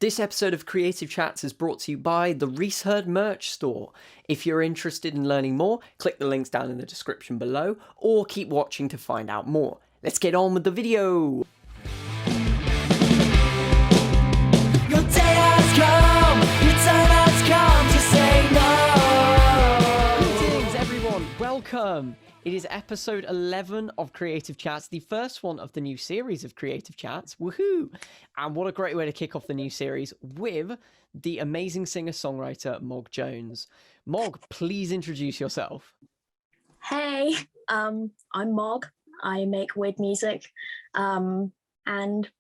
This episode of Creative Chats is brought to you by the Reese Heard merch store. If you're interested in learning more, click the links down in the description below, or keep watching to find out more. Let's get on with the video! Your day has come, your turn has come to say no! Greetings everyone, welcome! It is episode 11 of Creative Chats, the first one of the new series of Creative Chats. Woohoo! And what a great way to kick off the new series with the amazing singer-songwriter MOG Jones. MOG, please introduce yourself. Hey, I'm Mog. I make weird music. And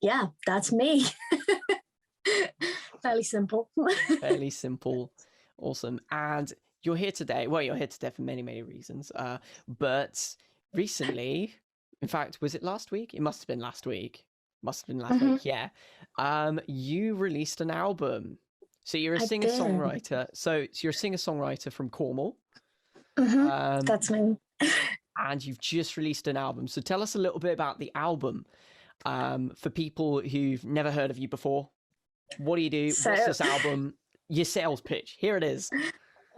yeah, that's me. Fairly simple. Fairly simple. Awesome. And you're here today. Well, you're here today for many, many reasons. But recently, in fact, was it last week? It must have been last week. Week, yeah. You released an album. So you're a singer-songwriter. So you're a singer-songwriter from Cornwall. That's me. And you've just released an album. So tell us a little bit about the album. For people who've never heard of you before. What do you do? What's this album? Your sales pitch. Here it is.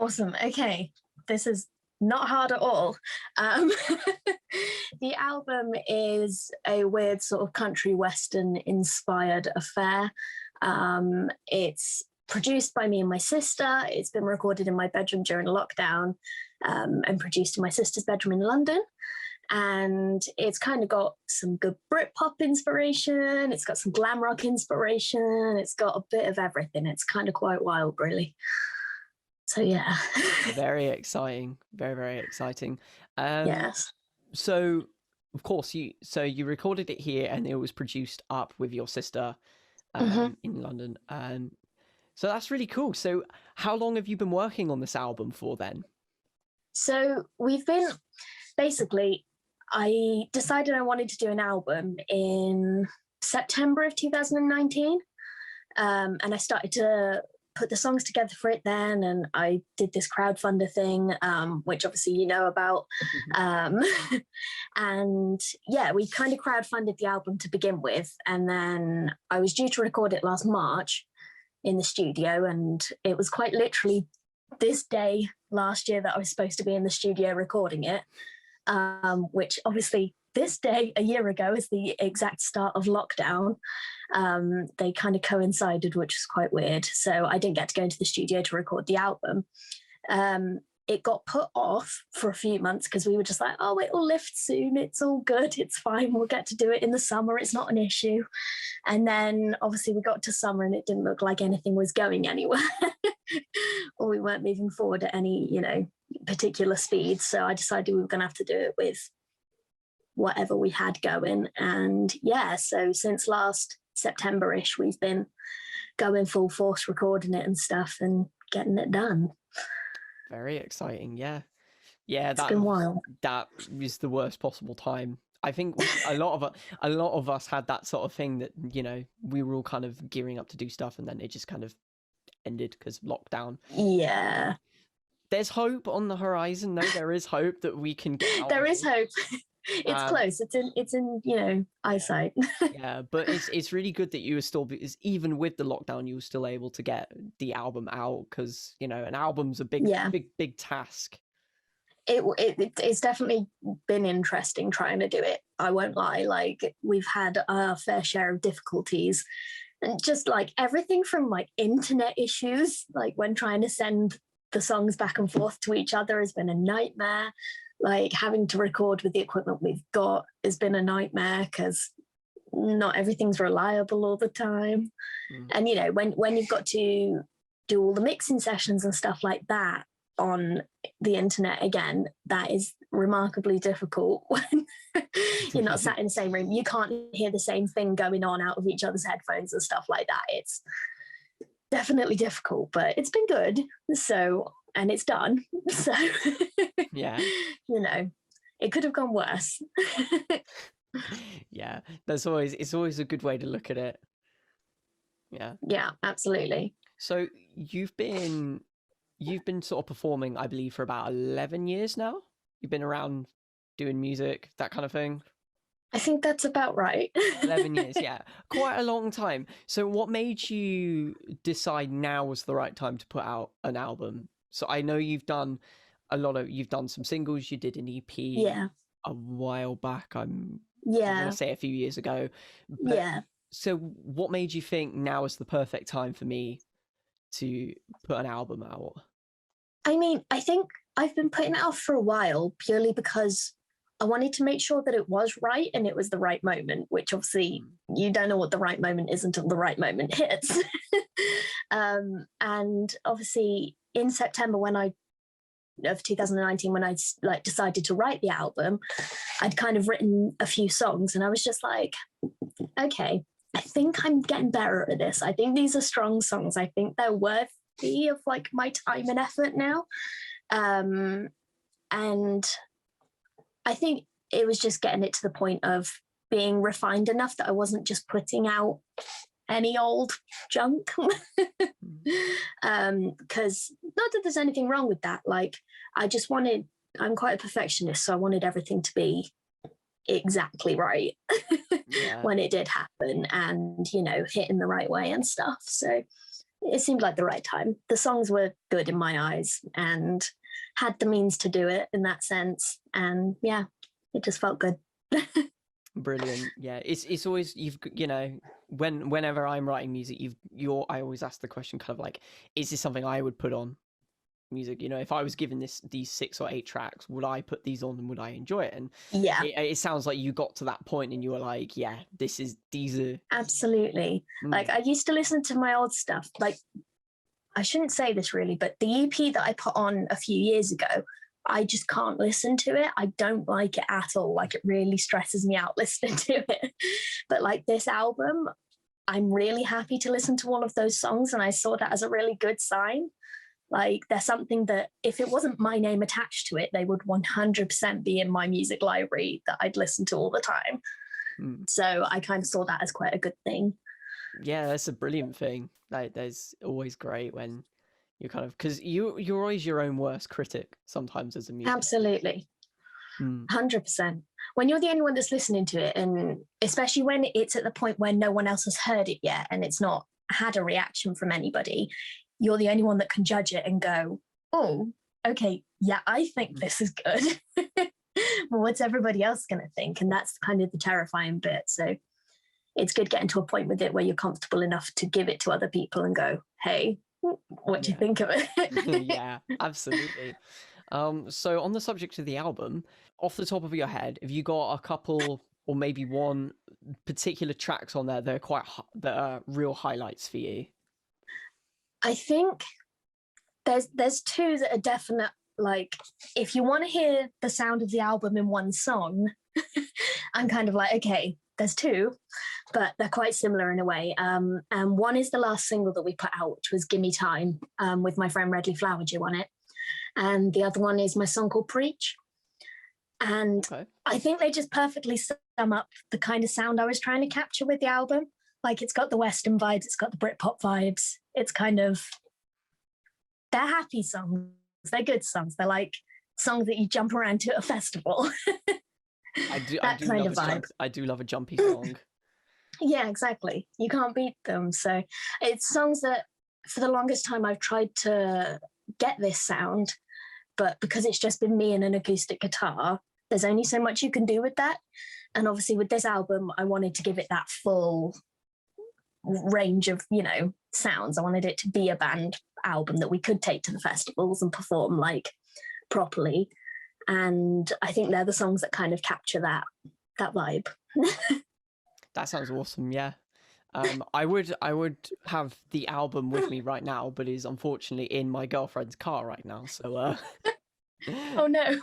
Awesome. Okay. This is not hard at all. The album is a weird sort of country western inspired affair. It's produced by me and my sister. It's been recorded in my bedroom during lockdown and produced in my sister's bedroom in London. And it's kind of got some good Britpop inspiration. It's got some glam rock inspiration. It's got a bit of everything. It's kind of quite wild, really. So yeah. Very exciting. Very, very exciting. Yes. So of course you recorded it here and it was produced up with your sister in London. So that's really cool. So how long have you been working on this album for then? So we've been basically, I decided I wanted to do an album in September of 2019. And I started to put the songs together for it then, and I did this crowdfunder thing, which obviously you know about. And yeah, we kind of crowdfunded the album to begin with, and then I was due to record it last March in the studio, and it was quite literally this day last year that I was supposed to be in the studio recording it, which obviously this day a year ago is the exact start of lockdown. They kind of coincided, which is quite weird. So I didn't get to go into the studio to record the album. It got put off for a few months because we were just like, oh, it'll lift soon. It's all good. It's fine. We'll get to do it in the summer. It's not an issue. And then obviously we got to summer and it didn't look like anything was going anywhere or we weren't moving forward at any, particular speed. So I decided we were going to have to do it with whatever we had going. And yeah, so since last September-ish, we've been going full force recording it and stuff and getting it done. Very exciting. Yeah, it's been wild. That was the worst possible time. I think a lot of us had that sort of thing that we were all kind of gearing up to do stuff, and then it just kind of ended because of lockdown. Yeah, there's hope on the horizon. No, there is hope that we can get out. There is hope. It's close. It's in eyesight. Yeah, but it's really good that you were still, because even with the lockdown, you were still able to get the album out, because an album's a big task. It's definitely been interesting trying to do it. I won't lie. Like, we've had our fair share of difficulties, and just like everything from like internet issues, like when trying to send the songs back and forth to each other has been a nightmare. Like, having to record with the equipment we've got has been a nightmare because not everything's reliable all the time. And when you've got to do all the mixing sessions and stuff like that on the internet, again, that is remarkably difficult when you're not sat in the same room. You can't hear the same thing going on out of each other's headphones and stuff like that. It's definitely difficult, but it's been good. And it's done. So yeah, it could have gone worse. Yeah, it's always a good way to look at it. Yeah, absolutely. So you've been sort of performing, I believe, for about 11 years now. You've been around doing music, that kind of thing. I think that's about right. 11 years, yeah. Quite a long time. So what made you decide now was the right time to put out an album? So I know you've done you've done some singles, you did an EP Yeah. a while back. I want to Yeah. say a few years ago. But Yeah. so what made you think now is the perfect time for me to put an album out? I mean, I think I've been putting it off for a while purely because I wanted to make sure that it was right and it was the right moment, which obviously you don't know what the right moment is until the right moment hits. And obviously in September of 2019, when I like decided to write the album, I'd kind of written a few songs and I was just like, okay, I think I'm getting better at this. I think these are strong songs. I think they're worthy of like my time and effort now. And I think it was just getting it to the point of being refined enough that I wasn't just putting out any old junk. Because not that there's anything wrong with that. Like, I'm quite a perfectionist, so I wanted everything to be exactly right when it did happen and, hit in the right way and stuff. So it seemed like the right time. The songs were good in my eyes and had the means to do it in that sense. And yeah, it just felt good. Brilliant. Yeah, it's always whenever I'm writing music, I always ask the question kind of like, is this something I would put on music? If I was given these 6 or 8 tracks, would I put these on and would I enjoy it? And yeah, it sounds like you got to that point and you were like, yeah, these are absolutely. Like I used to listen to my old stuff. Like I shouldn't say this really, but the EP that I put on a few years ago, I just can't listen to it. I don't like it at all. Like it really stresses me out listening to it. But like this album, I'm really happy to listen to all of those songs. And I saw that as a really good sign. Like there's something that if it wasn't my name attached to it, they would 100% be in my music library that I'd listen to all the time. So I kind of saw that as quite a good thing. Yeah, that's a brilliant thing. Like there's always great when you're kind of, because you're always your own worst critic sometimes as a musician. Absolutely. 100%. When you're the only one that's listening to it, and especially when it's at the point where no one else has heard it yet and it's not had a reaction from anybody, you're the only one that can judge it and go, oh, okay, yeah, I think this is good. Well, what's everybody else going to think? And that's kind of the terrifying bit. So it's good getting to a point with it where you're comfortable enough to give it to other people and go, hey, what do you think of it? Yeah, absolutely. So on the subject of the album, off the top of your head, have you got a couple or maybe one particular tracks on there that are real highlights for you? I think there's 2 that are definite. Like, if you want to hear the sound of the album in one song, I'm kind of like, okay, there's 2, but they're quite similar in a way. And one is the last single that we put out, which was Gimme Time, with my friend Redley Flowerdew on it. And the other one is my song called Preach. And I think they just perfectly sum up the kind of sound I was trying to capture with the album. Like it's got the Western vibes, it's got the Britpop vibes. It's kind of, they're happy songs. They're good songs. They're like songs that you jump around to at a festival. I do love a jumpy song. Yeah, exactly. You can't beat them. So it's songs that for the longest time I've tried to get this sound, but because it's just been me and an acoustic guitar, there's only so much you can do with that. And obviously with this album, I wanted to give it that full range of, sounds. I wanted it to be a band album that we could take to the festivals and perform like properly. And I think they're the songs that kind of capture that vibe. That sounds awesome. Yeah. I would have the album with me right now, but is unfortunately in my girlfriend's car right now. So oh no.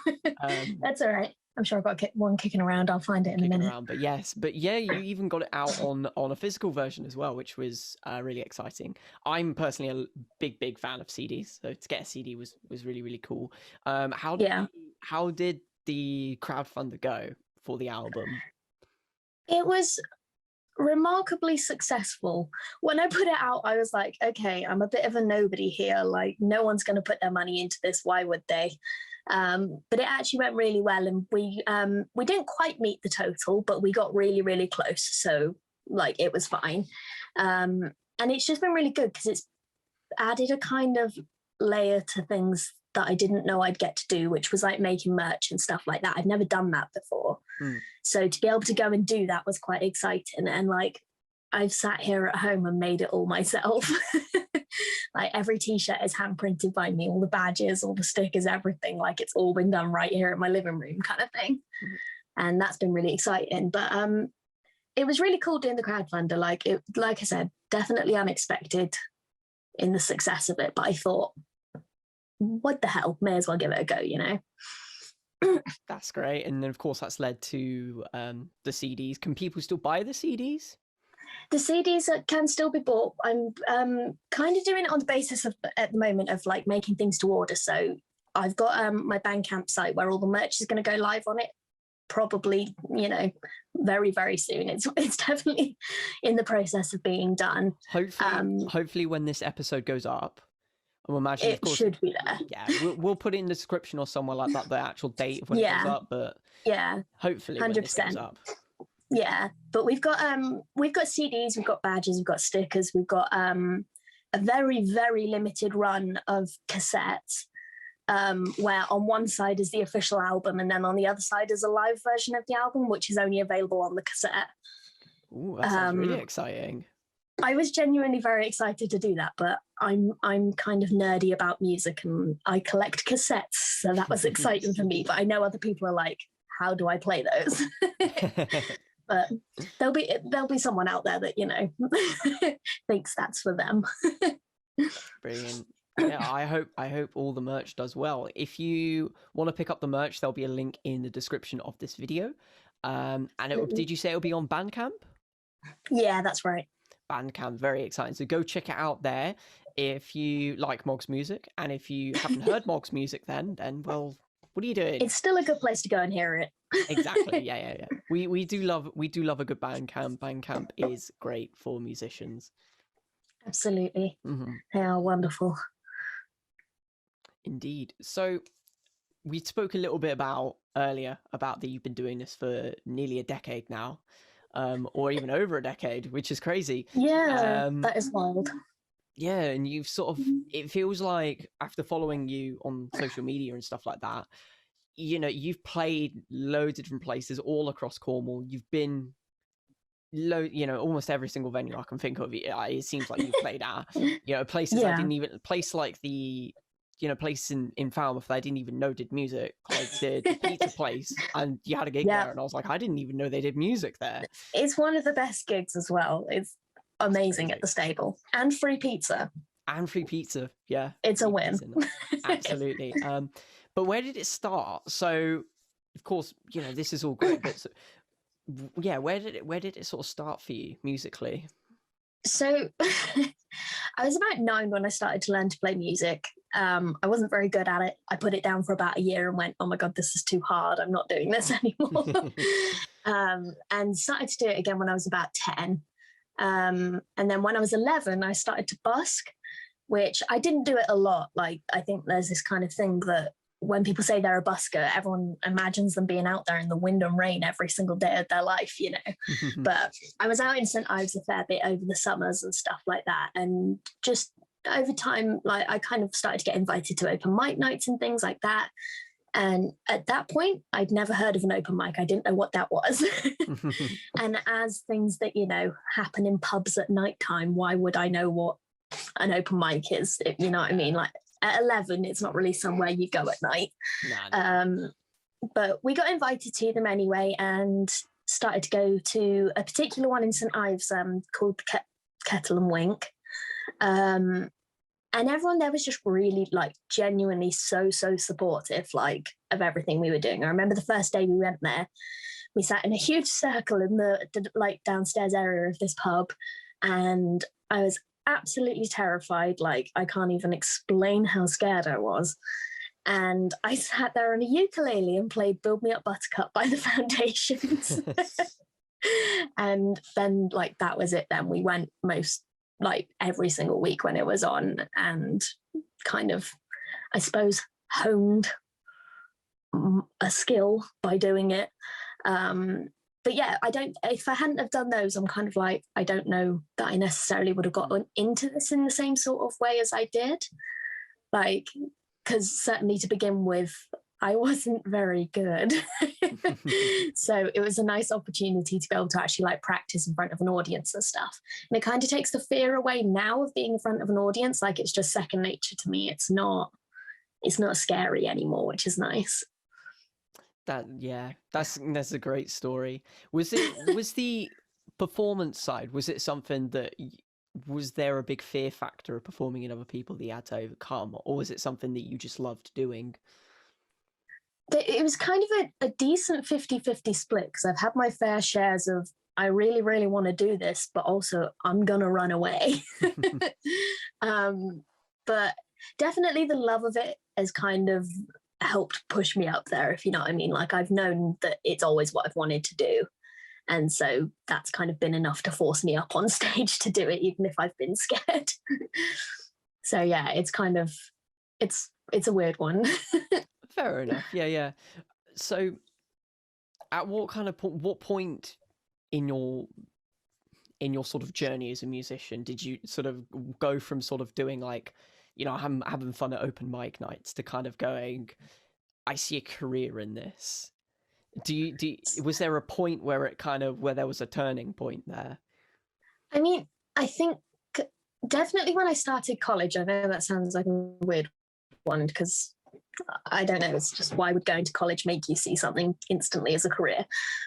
That's all right. I'm sure I've got one kicking around. I'll find it in a minute. But yeah, you even got it out on a physical version as well, which was really exciting. I'm personally a big fan of CDs, so to get a CD was really, really cool. How did the crowdfunder go for the album? It was remarkably successful. When I put it out, I was like, okay, I'm a bit of a nobody here. Like, no one's going to put their money into this. Why would they? But it actually went really well, and we didn't quite meet the total, but we got really, really close. So like, it was fine. And it's just been really good because it's added a kind of layer to things that I didn't know I'd get to do, which was like making merch and stuff like that. I've never done that before. So to be able to go and do that was quite exciting. And like, I've sat here at home and made it all myself. Like, every t-shirt is hand printed by me, all the badges, all the stickers, everything. Like, it's all been done right here in my living room, kind of thing. And that's been really exciting. But it was really cool doing the crowdfunder. Like I said, definitely unexpected in the success of it. But I thought, what the hell, may as well give it a go, you know? That's great. And then of course that's led to the CDs. Can people still buy the CDs? The CDs can still be bought. I'm kind of doing it on the basis of, at the moment, of like making things to order. So I've got my Bandcamp site where all the merch is going to go live on it, probably, you know, very, very soon. It's definitely in the process of being done. Hopefully when this episode goes up, I imagine it of course, should be there. Yeah, we'll put it in the description or somewhere like that, the actual date of when it goes up. But yeah, hopefully 100%. When this goes up. Yeah, but we've got CDs, we've got badges, we've got stickers, we've got a very, very limited run of cassettes, where on one side is the official album, and then on the other side is a live version of the album, which is only available on the cassette. Ooh, that sounds really exciting. I was genuinely very excited to do that, but I'm kind of nerdy about music and I collect cassettes, so that was exciting for me. But I know other people are like, how do I play those? But there'll be someone out there that, you know, thinks that's for them. Brilliant. Yeah, I hope all the merch does well. If you want to pick up the merch, there'll be a link in the description of this video. And did you say it'll be on Bandcamp? Yeah, that's right. Bandcamp, very exciting. So go check it out there if you like Mog's music, and if you haven't heard Mog's music, then well, what are you doing? It's still a good place to go and hear it. Exactly. Yeah. We do love a good Bandcamp. Bandcamp is great for musicians. Absolutely. They are wonderful. Indeed. So we spoke a little bit earlier about that you've been doing this for nearly a decade now, or even over a decade, which is crazy. Yeah, that is wild. Yeah, and you've sort of, it feels like after following you on social media and stuff like that, you know, you've played loads of different places all across Cornwall. You've been, you know, almost every single venue I can think of. It seems like you've played at, you know, places I didn't even, place like the, you know, place in Falmouth that I didn't even know did music, like the pizza place, and you had a gig there, and I was like, I didn't even know they did music there. It's one of the best gigs as well. It's amazing at the stable, and free pizza. Yeah, it's a win. Absolutely. But where did it start? So of course, you know, this is all great, but yeah, where did it sort of start for you musically? So I was about 9 when I started to learn to play music. I wasn't very good at it. I put it down for about a year and went, oh my God, this is too hard. I'm not doing this anymore. And started to do it again when I was about 10. And then when I was 11, I started to busk, which I didn't do it a lot. Like, I think there's this kind of thing that when people say they're a busker, everyone imagines them being out there in the wind and rain every single day of their life, you know. But I was out in St Ives a fair bit over the summers and stuff like that. And just over time, like, I kind of started to get invited to open mic nights and things like that. And at that point, I'd never heard of an open mic. I didn't know what that was. And as things that, you know, happen in pubs at nighttime, why would I know what an open mic is? You know what I mean? Like, at 11, it's not really somewhere you go at night. But we got invited to them anyway, and started to go to a particular one in St Ives called the Kettle and Wink. And everyone there was just really, like, genuinely so supportive, like, of everything we were doing. I remember the first day we went there, we sat in a huge circle in the like, downstairs area of this pub, and I was absolutely terrified. Like, I can't even explain how scared I was. And I sat there on a ukulele and played Build Me Up Buttercup by the Foundations. And then like that was it. Then we went most like every single week when it was on, and kind of, I suppose, honed a skill by doing it. But yeah, I don't, if I hadn't have done those, I'm kind of like, I don't know that I necessarily would have gotten into this in the same sort of way as I did. Like, because certainly to begin with, I wasn't very good. So it was a nice opportunity to be able to actually like practice in front of an audience and stuff. And it kind of takes the fear away now of being in front of an audience. Like it's just second nature to me. It's not scary anymore, which is nice. That's a great story. Was the performance side, was it something that was there a big fear factor of performing in other people that you had to overcome, or was it something that you just loved doing? It was kind of a decent 50-50 split, because I've had my fair shares of, I really, really want to do this, but also I'm going to run away. But definitely the love of it has kind of helped push me up there, if you know what I mean. Like I've known that it's always what I've wanted to do. And so that's kind of been enough to force me up on stage to do it, even if I've been scared. So yeah, it's kind of, it's a weird one. Fair enough. Yeah. So at what point in your sort of journey as a musician did you sort of go from sort of doing like, you know, I'm having fun at open mic nights to kind of going, I see a career in this? Was there a point where where there was a turning point there? I mean, I think definitely when I started college, I know that sounds like a weird one, because I don't know, it's just, why would going to college make you see something instantly as a career?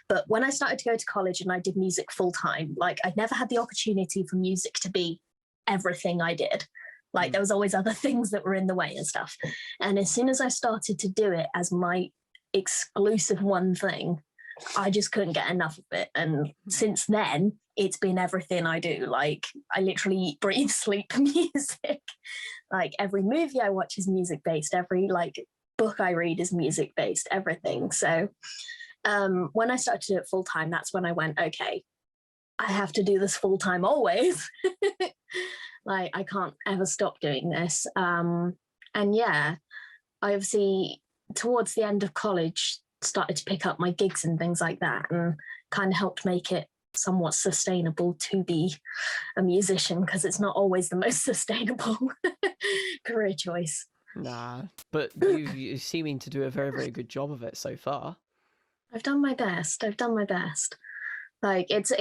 But when I started to go to college and I did music full time, like I'd never had the opportunity for music to be everything I did. Like there was always other things that were in the way and stuff. And as soon as I started to do it as my exclusive one thing, I just couldn't get enough of it. And since then, it's been everything I do. Like I literally eat, breathe, sleep music. Like every movie I watch is music based. Every like book I read is music based. Everything. So when I started to do it full time, that's when I went, okay, I have to do this full time always. Like I can't ever stop doing this. And yeah, I obviously towards the end of college started to pick up my gigs and things like that, and kind of helped make it somewhat sustainable to be a musician, because it's not always the most sustainable career choice. Nah, but you're seeming to do a very, very good job of it so far. I've done my best. Like it's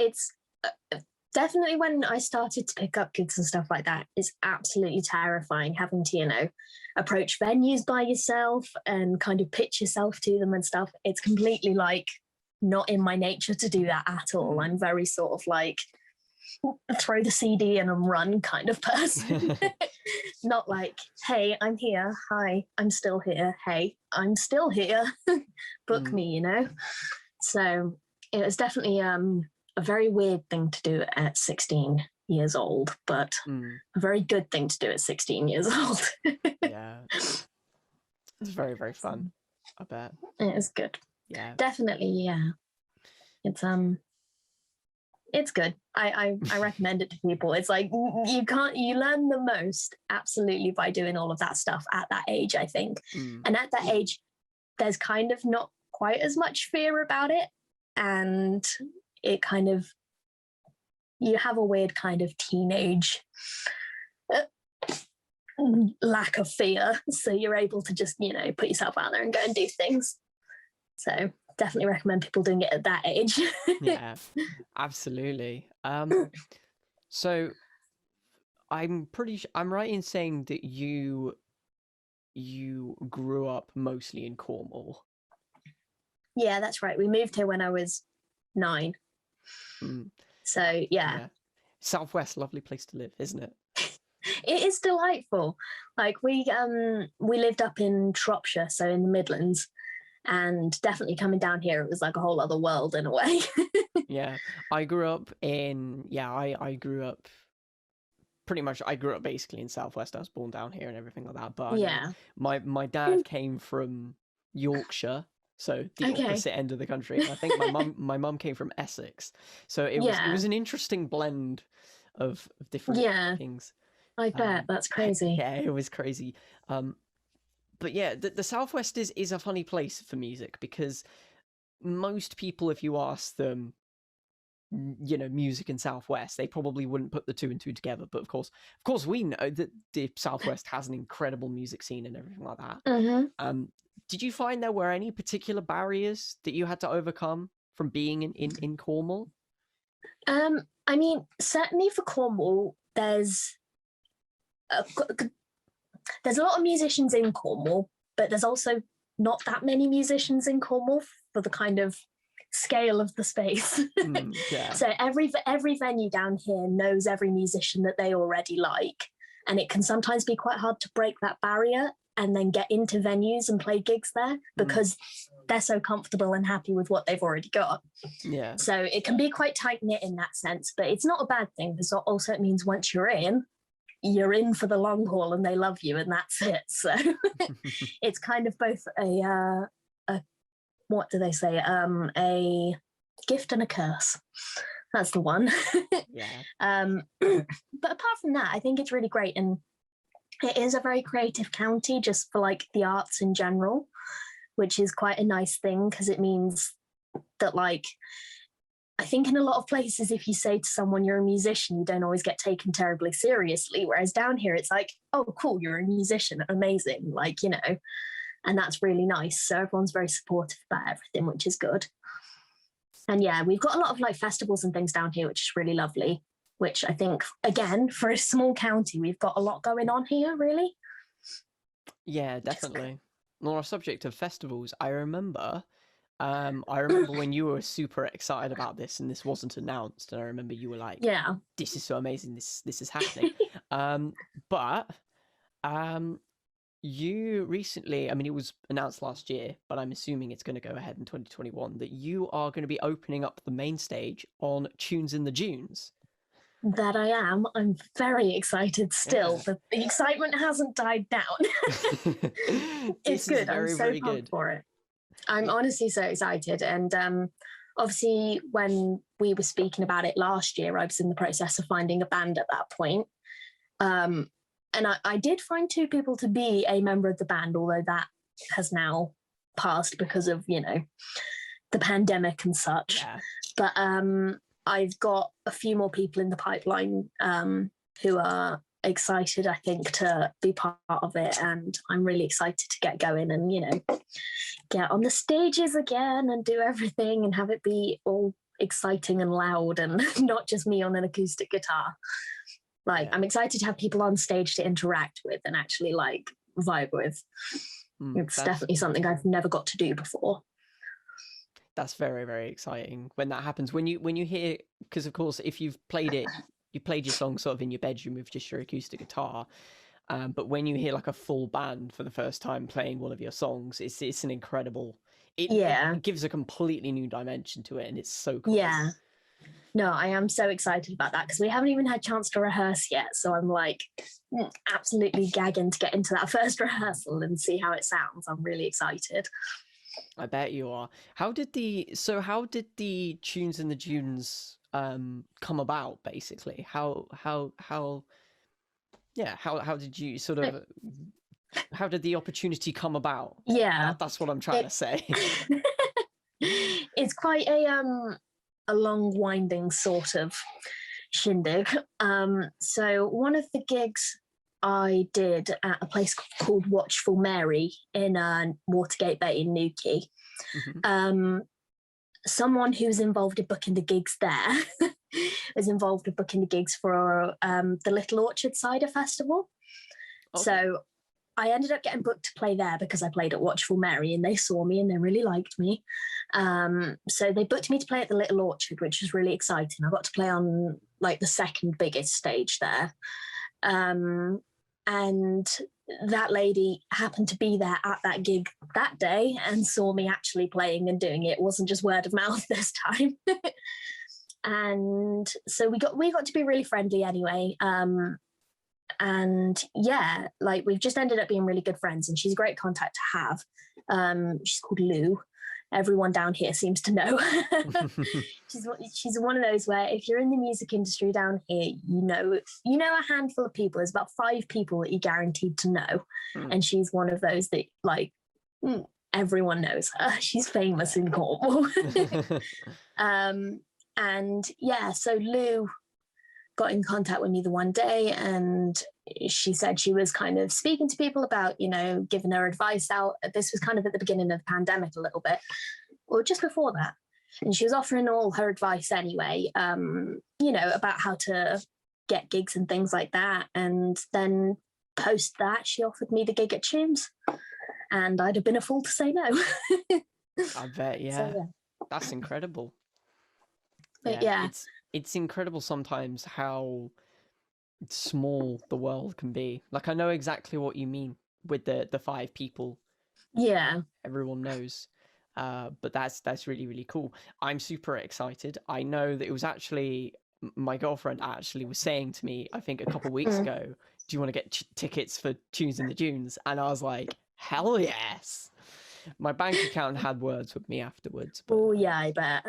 definitely, when I started to pick up gigs and stuff like that, it's absolutely terrifying having to, you know, approach venues by yourself and kind of pitch yourself to them and stuff. It's completely like not in my nature to do that at all. I'm very sort of like throw the CD in and run kind of person. Not like, hey, I'm here. Hi, I'm still here. Hey, I'm still here. Book me, you know? So it was definitely a very weird thing to do at 16 years old, but a very good thing to do at 16 years old. Yeah. It's very, very fun, I bet. It is good. Yeah. Definitely, yeah. It's good. I recommend it to people. It's like you learn the most absolutely by doing all of that stuff at that age, I think. And at that age, there's kind of not quite as much fear about it. And it kind of, you have a weird kind of teenage lack of fear. So you're able to just, you know, put yourself out there and go and do things. So definitely recommend people doing it at that age. Yeah, absolutely. So I'm right in saying that you grew up mostly in Cornwall. Yeah, that's right. We moved here when I was 9. So yeah. Southwest, lovely place to live, isn't it? It is delightful. Like we lived up in Shropshire, so in the Midlands, and definitely coming down here, it was like a whole other world in a way. Yeah, I grew up I grew up pretty much. I grew up basically in Southwest. I was born down here and everything like that. But yeah, my dad came from Yorkshire, so the opposite end of the country. And I think my mum came from Essex, so it was an interesting blend of different things. I bet. That's crazy. Yeah, it was crazy. But yeah, the Southwest is a funny place for music, because most people, if you ask them, you know, music in Southwest, they probably wouldn't put the two and two together. But of course we know that the Southwest has an incredible music scene and everything like that. Did you find there were any particular barriers that you had to overcome from being in Cornwall? I mean, certainly for Cornwall, there's a lot of musicians in Cornwall, but there's also not that many musicians in Cornwall for the kind of scale of the space. So every venue down here knows every musician that they already like, and it can sometimes be quite hard to break that barrier and then get into venues and play gigs there, because they're so comfortable and happy with what they've already got. Yeah. So it can be quite tight-knit in that sense, but it's not a bad thing, because also it means once you're in for the long haul and they love you, and that's it. So it's kind of both a what do they say? A gift and a curse. That's the one. Yeah. But apart from that, I think it's really great, and it is a very creative county just for like the arts in general, which is quite a nice thing, because it means that, like, I think in a lot of places, if you say to someone you're a musician, you don't always get taken terribly seriously. Whereas down here, it's like, oh, cool, you're a musician, amazing, like, you know, and that's really nice. So everyone's very supportive about everything, which is good. And yeah, we've got a lot of like festivals and things down here, which is really lovely, which I think, again, for a small county, we've got a lot going on here, really. Yeah, definitely. On our subject of festivals, I remember when you were super excited about this and this wasn't announced, and I remember you were like, yeah, this is so amazing, this is happening. But you recently, I mean, it was announced last year, but I'm assuming it's going to go ahead in 2021, that you are going to be opening up the main stage on Tunes in the Dunes. That I am. I'm very excited still. Yeah. The excitement hasn't died down. It's good. I'm so pumped for it. I'm honestly so excited. And obviously, when we were speaking about it last year, I was in the process of finding a band at that point. And I did find 2 people to be a member of the band, although that has now passed because of, you know, the pandemic and such. Yeah. But I've got a few more people in the pipeline who are excited, I think, to be part of it. And I'm really excited to get going and, you know, get on the stages again and do everything and have it be all exciting and loud and not just me on an acoustic guitar. Like, yeah. I'm excited to have people on stage to interact with and actually, like, vibe with. It's definitely something I've never got to do before. That's very, very exciting when that happens. When you hear, because of course, if you've played it, you played your song sort of in your bedroom with just your acoustic guitar. But when you hear like a full band for the first time playing one of your songs, it's an incredible. It gives a completely new dimension to it, and it's so cool. Yeah. No, I am so excited about that because we haven't even had a chance to rehearse yet. So I'm like absolutely gagging to get into that first rehearsal and see how it sounds. I'm really excited. I bet you are. How did the Tunes in the Dunes come about, basically? How did you sort of how did the opportunity come about? Yeah. That's what I'm trying to say. It's quite a long winding sort of shindig. So one of the gigs I did at a place called Watchful Mary in Watergate Bay in Newquay. Mm-hmm. Someone who's involved in booking the gigs there was involved with booking the gigs for the Little Orchard Cider Festival. Okay. So I ended up getting booked to play there because I played at Watchful Mary and they saw me and they really liked me. So they booked me to play at the Little Orchard, which was really exciting. I got to play on like the second biggest stage there. And that lady happened to be there at that gig that day and saw me actually playing and doing it. It wasn't just word of mouth this time. And so we got to be really friendly anyway. And yeah, like we've just ended up being really good friends and she's a great contact to have. She's called Lou. everyone down here seems to know. She's one of those where if you're in the music industry down here, you know a handful of people. There's about 5 people that you're guaranteed to know, and she's one of those that like everyone knows her. She's famous in Cornwall. And yeah, so Lou got in contact with me the one day, and she said she was kind of speaking to people about, giving her advice out. This was kind of at the beginning of the pandemic a little bit, or just before that. And she was offering all her advice anyway, about how to get gigs and things like that. And then post that, she offered me the gig at Tunes, and I'd have been a fool to say no. I bet, yeah. So, yeah. That's incredible. But yeah. It's incredible sometimes how small the world can be. Like, I know exactly what you mean with the 5 people. Yeah. Everyone knows. But that's really, really cool. I'm super excited. I know that it was actually my girlfriend actually was saying to me, I think a couple of weeks ago, do you want to get tickets for Tunes in the Dunes? And I was like, hell yes. My bank account had words with me afterwards. Oh yeah, I bet.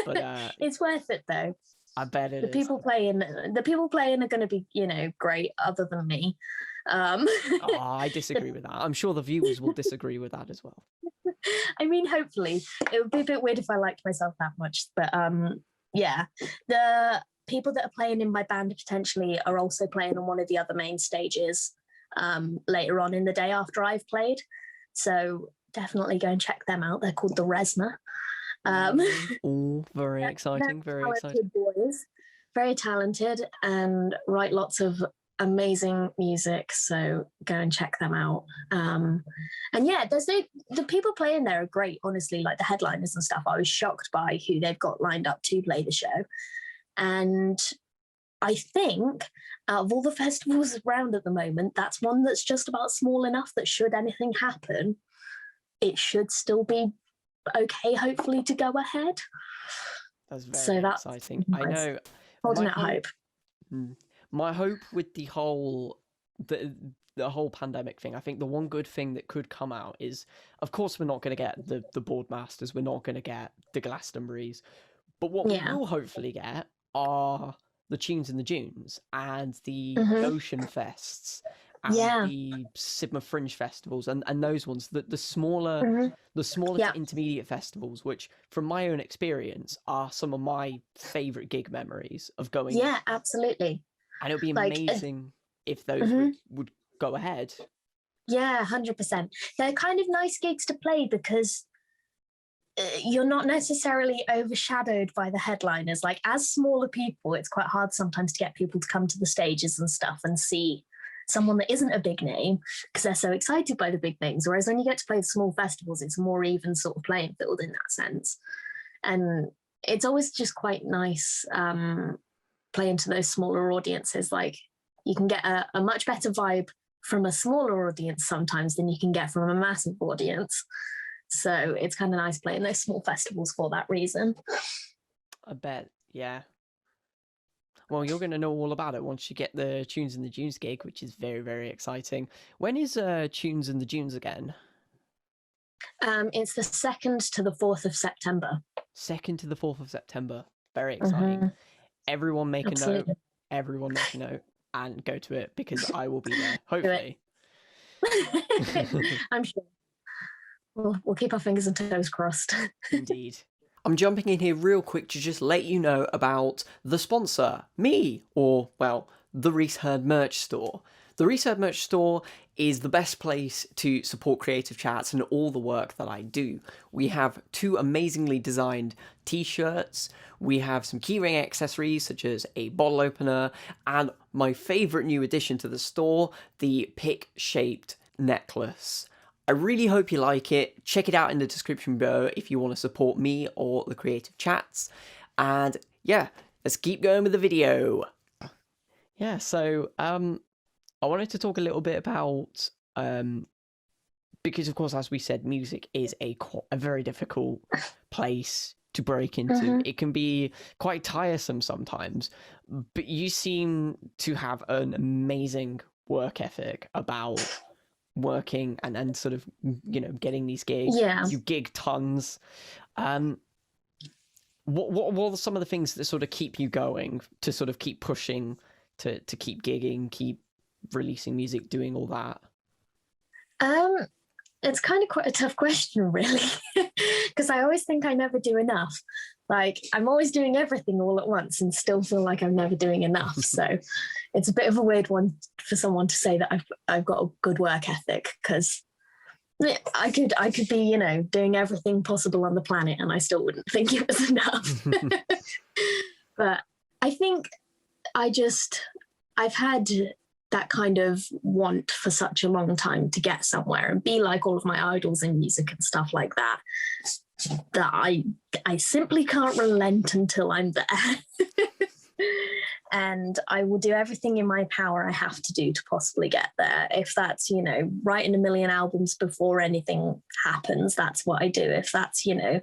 But it's worth it though. I bet it is. The people playing are going to be, great. Other than me, I disagree with that. I'm sure the viewers will disagree with that as well. I mean, hopefully, it would be a bit weird if I liked myself that much. But yeah, the people that are playing in my band potentially are also playing on one of the other main stages later on in the day after I've played. So definitely go and check them out. They're called the Resna. Very exciting. Very exciting. Boys, very talented, and write lots of amazing music. So go and check them out. And yeah, the people playing there are great. Honestly, like the headliners and stuff. I was shocked by who they've got lined up to play the show. And I think out of all the festivals around at the moment, that's one that's just about small enough that should anything happen, it should still be okay, hopefully, to go ahead. That's very exciting. Nice. I know. Holding out hope. My hope with the whole pandemic thing, I think the one good thing that could come out is, of course, we're not going to get the Boardmasters, we're not going to get the Glastonburys, but what we will hopefully get are the Tunes in the Dunes and the Ocean Fests and the Sigma Fringe festivals and those ones, the smaller to intermediate festivals, which from my own experience are some of my favorite gig memories of going. Yeah, absolutely. And it would be amazing if those would go ahead. Yeah, 100%. They're kind of nice gigs to play because you're not necessarily overshadowed by the headliners. Like, as smaller people, it's quite hard sometimes to get people to come to the stages and stuff and see someone that isn't a big name because they're so excited by the big names. Whereas when you get to play the small festivals, it's a more even sort of playing field in that sense. And it's always just quite nice playing to those smaller audiences. Like, you can get a much better vibe from a smaller audience sometimes than you can get from a massive audience. So it's kind of nice playing those small festivals for that reason. I bet, yeah. Well, you're going to know all about it once you get the Tunes in the Dunes gig, which is very, very exciting. When is Tunes in the Dunes again? It's the 2nd to the 4th of September. 2nd to the 4th of September. Very exciting. Everyone make a note. Everyone make a note and go to it because I will be there, hopefully. I'm sure. We'll keep our fingers and toes crossed. Indeed. I'm jumping in here real quick to just let you know about the sponsor, me, or, well, the Reese Heard merch store. The Reese Heard merch store is the best place to support Creative Chats and all the work that I do. We have 2 amazingly designed t-shirts, we have some keyring accessories such as a bottle opener, and my favourite new addition to the store, the pick-shaped necklace. I really hope you like it. Check it out in the description below if you want to support me or the Creative Chats. And yeah, let's keep going with the video. Yeah, so I wanted to talk a little bit about, because of course, as we said, music is a very difficult place to break into. It can be quite tiresome sometimes, but you seem to have an amazing work ethic about working and sort of, you know, getting these gigs. Yeah. You gig tons. What are some of the things that sort of keep you going, to sort of keep pushing, to keep gigging, keep releasing music, doing all that? It's kind of quite a tough question, really, because I always think I never do enough. Like, I'm always doing everything all at once and still feel like I'm never doing enough. So it's a bit of a weird one for someone to say that I've got a good work ethic, because I could be, you know, doing everything possible on the planet and I still wouldn't think it was enough. But I think I've had that kind of want for such a long time to get somewhere and be like all of my idols in music and stuff like that, that I simply can't relent until I'm there. And I will do everything in my power I have to do to possibly get there. If that's, you know, writing 1 million albums before anything happens, that's what I do. If that's, you know,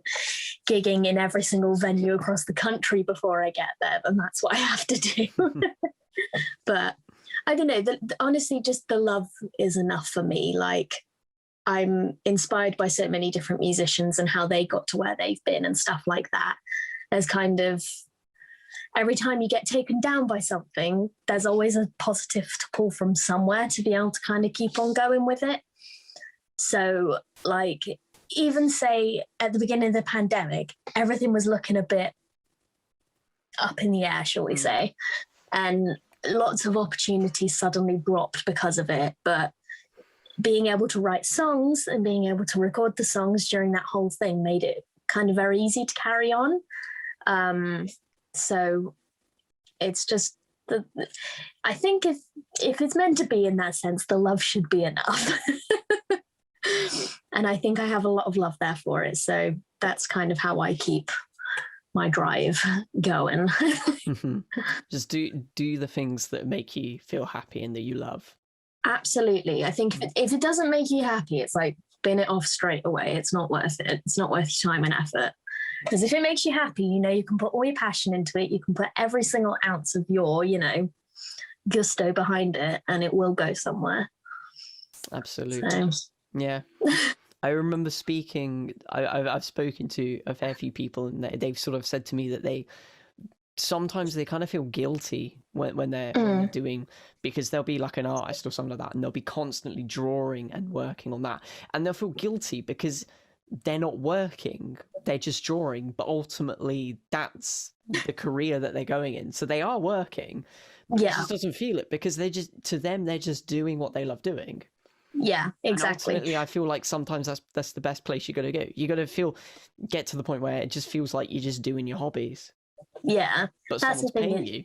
gigging in every single venue across the country before I get there, then that's what I have to do. But I don't know, honestly, just the love is enough for me. Like, I'm inspired by so many different musicians and how they got to where they've been and stuff like that. There's kind of, every time you get taken down by something, there's always a positive to pull from somewhere to be able to kind of keep on going with it. So, like, even say at the beginning of the pandemic, everything was looking a bit up in the air, shall we say, and lots of opportunities suddenly dropped because of it. But being able to write songs and being able to record the songs during that whole thing made it kind of very easy to carry on. So it's just, I think if it's meant to be in that sense, the love should be enough. And I think I have a lot of love there for it. So that's kind of how I keep my drive going. Just do the things that make you feel happy and that you love. Absolutely. I think if it doesn't make you happy, it's like, bin it off straight away. It's not worth it. It's not worth your time and effort. Because if it makes you happy, you know, you can put all your passion into it. You can put every single ounce of your, you know, gusto behind it, and it will go somewhere. Absolutely. So. Yeah. I remember speaking, I've spoken to a fair few people, and they've sort of said to me that sometimes they kind of feel guilty when they're doing, because they'll be like an artist or something like that, and they'll be constantly drawing and working on that, and they'll feel guilty because they're not working, they're just drawing, but ultimately that's the career that they're going in, so they are working, but it just doesn't feel it, because to them they're just doing what they love doing. Yeah, exactly. And ultimately, I feel like sometimes that's the best place you got to go. You got to get to the point where it just feels like you're just doing your hobbies. Yeah, but that's the thing. Paying you.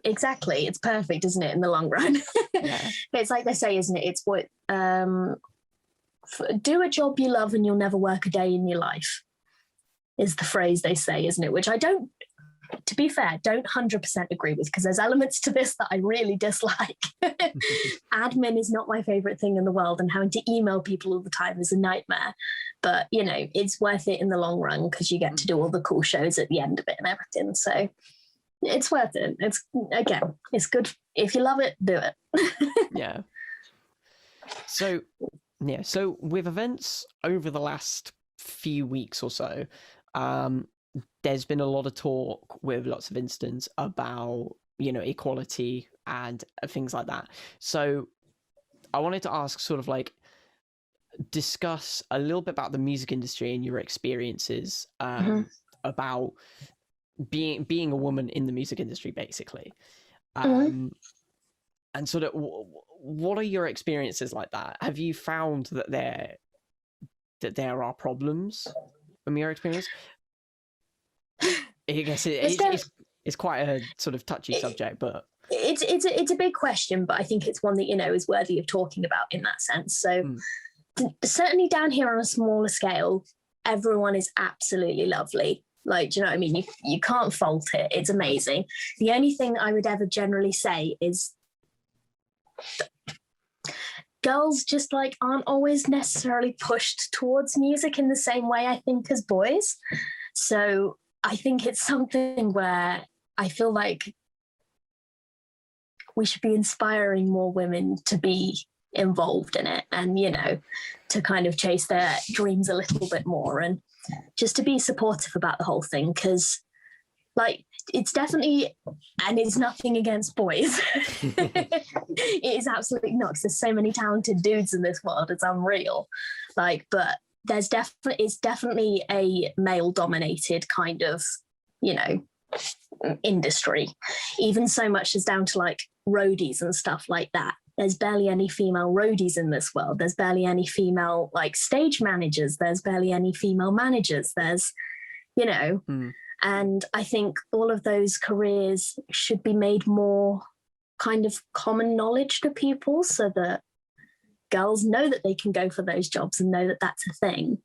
Exactly, it's perfect, isn't it? In the long run. Yeah. It's like they say, isn't it? It's what do a job you love and you'll never work a day in your life, is the phrase they say, isn't it? Which I don't, to be fair, don't 100% agree with, because there's elements to this that I really dislike. Admin is not my favorite thing in the world, and having to email people all the time is a nightmare. But, you know, it's worth it in the long run, because you get to do all the cool shows at the end of it and everything. So it's worth it. It's good. If you love it, do it. Yeah. So with events over the last few weeks or so, there's been a lot of talk with lots of instances about, you know, equality and things like that. So I wanted to ask, sort of like, discuss a little bit about the music industry and your experiences about being a woman in the music industry, basically. And sort of, what are your experiences like that? Have you found that there are problems from your experience? I guess it's quite a sort of touchy subject, but it's a big question, but I think it's one that, you know, is worthy of talking about in that sense. So certainly down here on a smaller scale, everyone is absolutely lovely. Like, do you know what I mean? You can't fault it. It's amazing. The only thing I would ever generally say is girls just like aren't always necessarily pushed towards music in the same way, I think, as boys. So I think it's something where I feel like we should be inspiring more women to be involved in it, and to kind of chase their dreams a little bit more, and just to be supportive about the whole thing, because like it's definitely, and it's nothing against boys. It is absolutely not, because there's so many talented dudes in this world, it's unreal. But it's definitely a male dominated kind of industry, even so much as down to like roadies and stuff like that. There's barely any female roadies in this world. There's barely any female like stage managers. There's barely any female managers. There's and I think all of those careers should be made more kind of common knowledge to people, so that girls know that they can go for those jobs and know that that's a thing.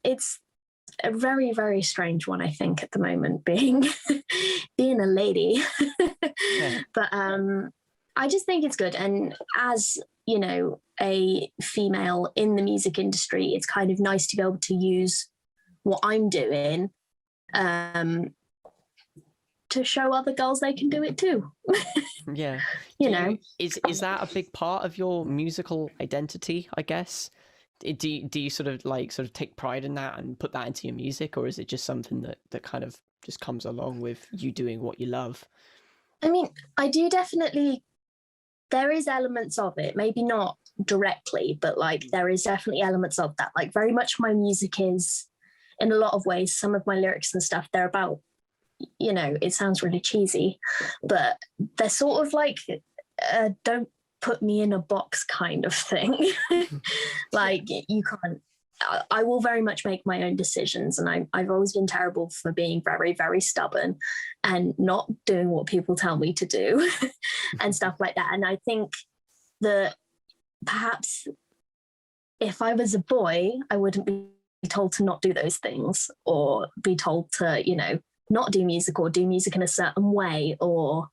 It's a very, very strange one, I think, at the moment, being a lady. Yeah. But I just think it's good. And as, a female in the music industry, it's kind of nice to be able to use what I'm doing to show other girls they can do it too. Yeah. Is that a big part of your musical identity, I guess? Do you sort of take pride in that and put that into your music, or is it just something that kind of just comes along with you doing what you love? I mean, I do definitely, there is elements of it, maybe not directly, but like there is definitely elements of that. Like very much my music is, in a lot of ways, some of my lyrics and stuff, they're about, it sounds really cheesy, but they're sort of like, don't put me in a box kind of thing. Like you can't, I will very much make my own decisions, and I've always been terrible for being very, very stubborn and not doing what people tell me to do and stuff like that. And I think that perhaps if I was a boy, I wouldn't be told to not do those things, or be told to, not do music, or do music in a certain way, or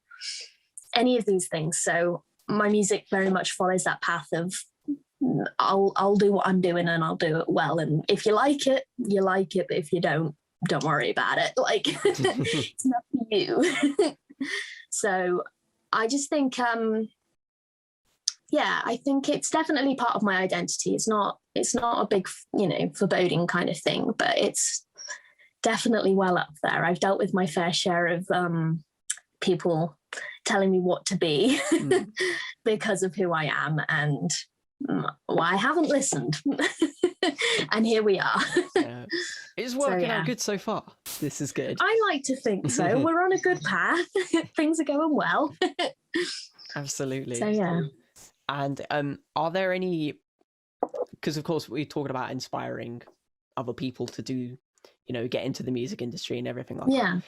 any of these things. So my music very much follows that path of I'll do what I'm doing, and I'll do it well. And if you like it, you like it. But if you don't worry about it. Like it's not for you. So I just think, I think it's definitely part of my identity. It's not a big, foreboding kind of thing, but it's definitely well up there. I've dealt with my fair share of people telling me what to be because of who I am, and I haven't listened. And here we are. It's working out good so far. This is good. I like to think so. We're on a good path. Things are going well. Absolutely. So yeah. And are there any, because of course we're talking about inspiring other people to do, get into the music industry and everything like that.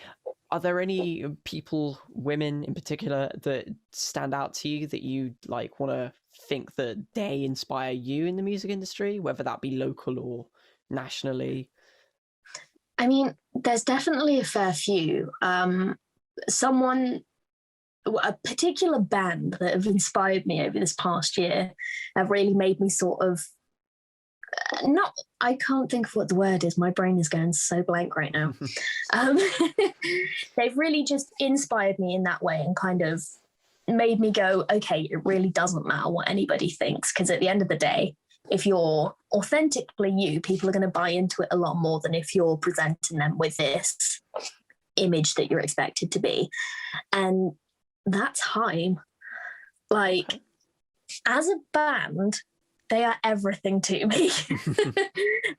Are there any people, women in particular, that stand out to you that you like want to think that they inspire you in the music industry, whether that be local or nationally? I mean, there's definitely a fair few. A particular band that have inspired me over this past year have really made me sort of I can't think of what the word is. My brain is going so blank right now. They've really just inspired me in that way, and kind of made me go, okay, it really doesn't matter what anybody thinks, because at the end of the day, if you're authentically you, people are going to buy into it a lot more than if you're presenting them with this image that you're expected to be. And that's Haim. Like, as a band, they are everything to me.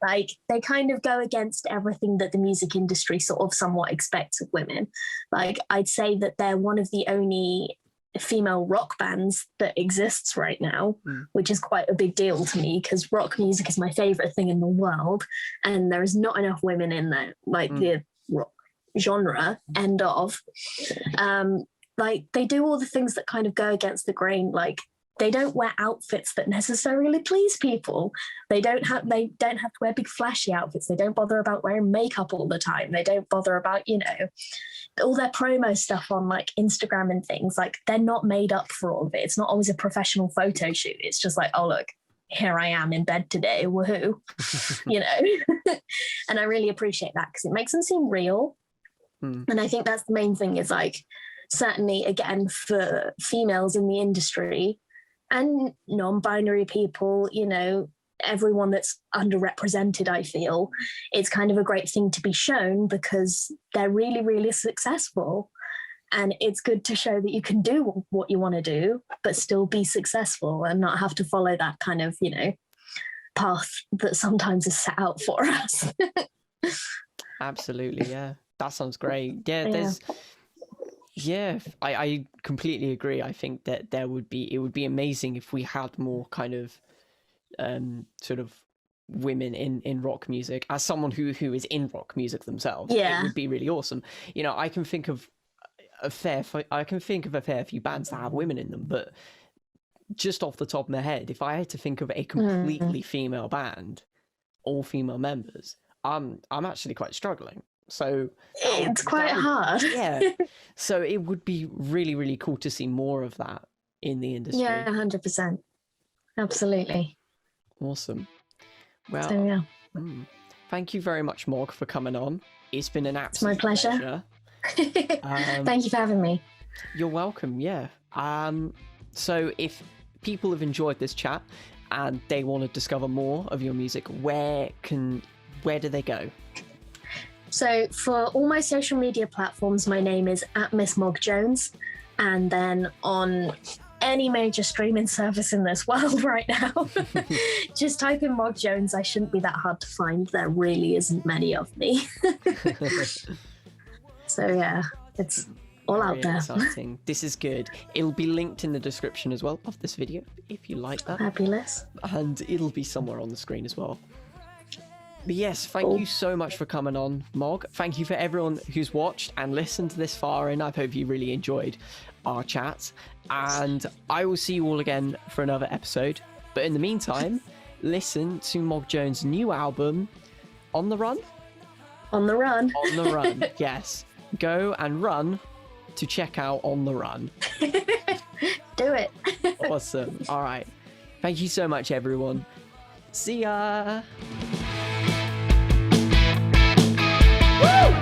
Like, they kind of go against everything that the music industry sort of somewhat expects of women. Like, I'd say that they're one of the only female rock bands that exists right now, which is quite a big deal to me, because rock music is my favorite thing in the world, and there is not enough women in there, like the rock genre, end of. Like, they do all the things that kind of go against the grain. Like, they don't wear outfits that necessarily please people. They don't have to wear big flashy outfits. They don't bother about wearing makeup all the time. They don't bother about, all their promo stuff on like Instagram and things. Like, they're not made up for all of it. It's not always a professional photo shoot. It's just like, oh, look, here I am in bed today, woohoo. And I really appreciate that, because it makes them seem real. And I think that's the main thing, is like, certainly, again, for females in the industry and non-binary people, you know, everyone that's underrepresented, I feel it's kind of a great thing to be shown because they're really, really successful. And it's good to show that you can do what you want to do, but still be successful and not have to follow that kind of, you know, path that sometimes is set out for us. Absolutely, yeah. That sounds great. I completely agree. I think that it would be amazing if we had more kind of sort of women in rock music. As someone who is in rock music themselves, it would be really awesome. You know, I can think of a fair few bands that have women in them, but just off the top of my head, if I had to think of a completely female band, all female members, I'm actually quite struggling. So it's quite hard. Yeah. So it would be really, really cool to see more of that in the industry. Yeah, 100%. Absolutely. Awesome. Well, so, yeah. Thank you very much, Mog, for coming on. It's been an absolute pleasure. Thank you for having me. You're welcome. Yeah. So if people have enjoyed this chat and they want to discover more of your music, where do they go? So for all my social media platforms, my name is @MissMogJones, and then on any major streaming service in this world right now, just type in Mog Jones. I shouldn't be that hard to find. There really isn't many of me. So yeah, it's all out there. Exciting. This is good. It'll be linked in the description as well of this video if you like that. Fabulous. And it'll be somewhere on the screen as well. But yes, thank you so much for coming on, Mog. Thank you for everyone who's watched and listened this far, and I hope you really enjoyed our chat. And I will see you all again for another episode. But in the meantime, listen to Mog Jones' new album, On the Run? On the Run. On the Run, yes. Go and run to check out On the Run. Do it. Awesome. All right. Thank you so much, everyone. See ya. Woo!